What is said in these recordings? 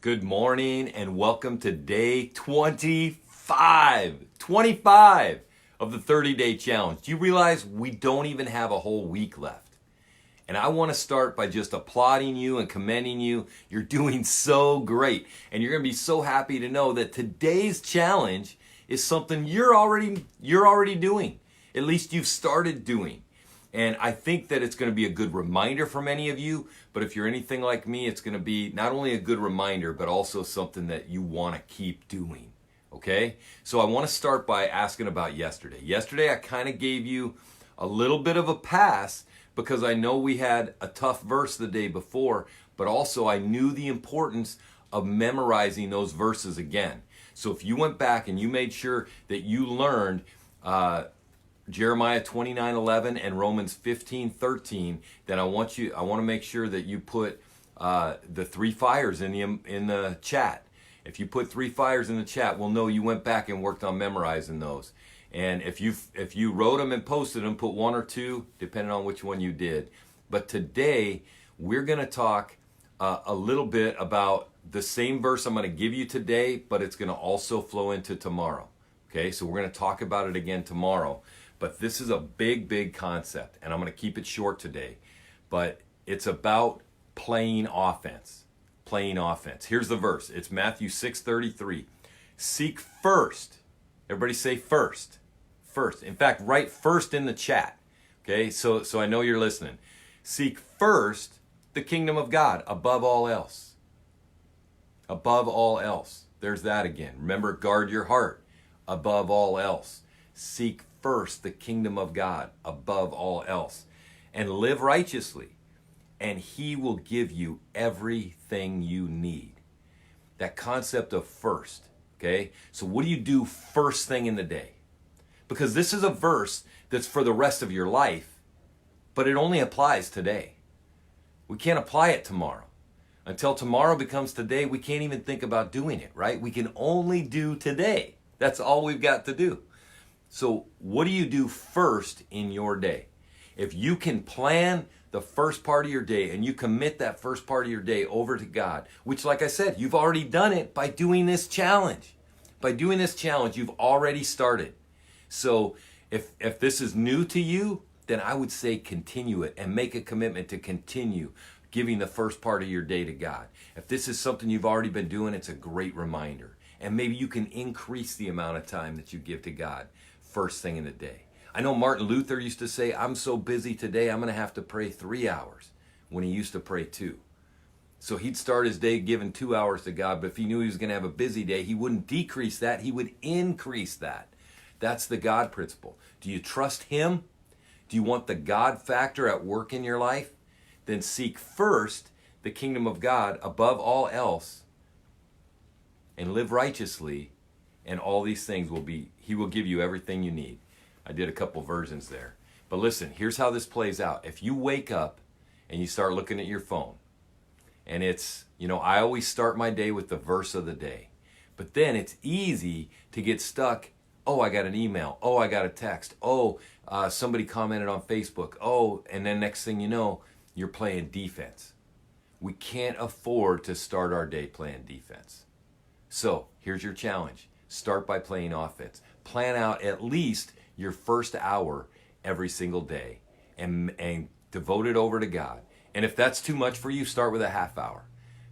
Good morning and welcome to day 25 of the 30-day challenge. Do you realize we don't even have a whole week left? And I want to start by just applauding you and commending you. You're doing so great. And you're going to be so happy to know that today's challenge is something you're already doing. At least you've started doing. And I think that it's going to be a good reminder for many of you. But if you're anything like me, it's going to be not only a good reminder, but also something that you want to keep doing. Okay? So I want to start by asking about yesterday. Yesterday, I kind of gave you a little bit of a pass because I know we had a tough verse the day before, but also I knew the importance of memorizing those verses again. So if you went back and you made sure that you learned Jeremiah 29:11 and Romans 15:13, then I want to make sure that you put the three fires in the chat. If you put three fires in the chat, we'll know you went back and worked on memorizing those. And if you wrote them and posted them, put one or two, depending on which one you did. But today we're going to talk a little bit about the same verse I'm going to give you today, but it's going to also flow into tomorrow. Okay, so we're going to talk about it again tomorrow. But this is a big concept, and I'm going to keep it short today. But it's about playing offense. Playing offense. Here's the verse. It's Matthew 6:33. Seek first. Everybody say first. First. In fact, write first in the chat. Okay, so I know you're listening. Seek first the kingdom of God above all else. Above all else. There's that again. Remember, guard your heart above all else. Seek first the kingdom of God above all else, and live righteously, and he will give you everything you need. That concept of first, okay? So what do you do first thing in the day? Because this is a verse that's for the rest of your life, but it only applies today. We can't apply it tomorrow. Until tomorrow becomes today, we can't even think about doing it, right? We can only do today. That's all we've got to do. So what do you do first in your day? If you can plan the first part of your day and you commit that first part of your day over to God, which, like I said, you've already done it by doing this challenge. By doing this challenge, you've already started. So if this is new to you, then I would say continue it and make a commitment to continue giving the first part of your day to God. If this is something you've already been doing, it's a great reminder. And maybe you can increase the amount of time that you give to God first thing in the day. I know Martin Luther used to say, I'm so busy today, I'm going to have to pray 3 hours, when he used to pray 2. So he'd start his day giving 2 hours to God, but if he knew he was going to have a busy day, he wouldn't decrease that, he would increase that. That's the God principle. Do you trust him? Do you want the God factor at work in your life? Then seek first the kingdom of God above all else and live righteously, and all these things he will give you everything you need. I did a couple versions there. But listen, here's how this plays out. If you wake up and you start looking at your phone, and it's, I always start my day with the verse of the day. But then it's easy to get stuck. Oh, I got an email. Oh, I got a text. Oh, somebody commented on Facebook. Oh, and then next thing you know, you're playing defense. We can't afford to start our day playing defense. So here's your challenge. Start by playing offense. Plan out at least your first hour every single day and devote it over to God. And if that's too much for you, start with a half hour.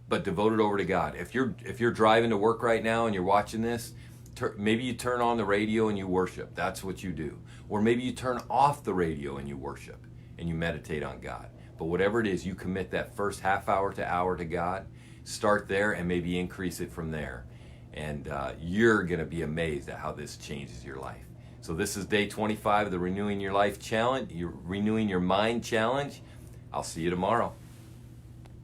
But devote it over to God. If you're driving to work right now and you're watching this, maybe you turn on the radio and you worship. That's what you do. Or maybe you turn off the radio and you worship and you meditate on God. But whatever it is, you commit that first half hour to hour to God. Start there and maybe increase it from there. And you're going to be amazed at how this changes your life. So this is day 25 of the Renewing Your Life Challenge, Renewing Your Mind Challenge. I'll see you tomorrow.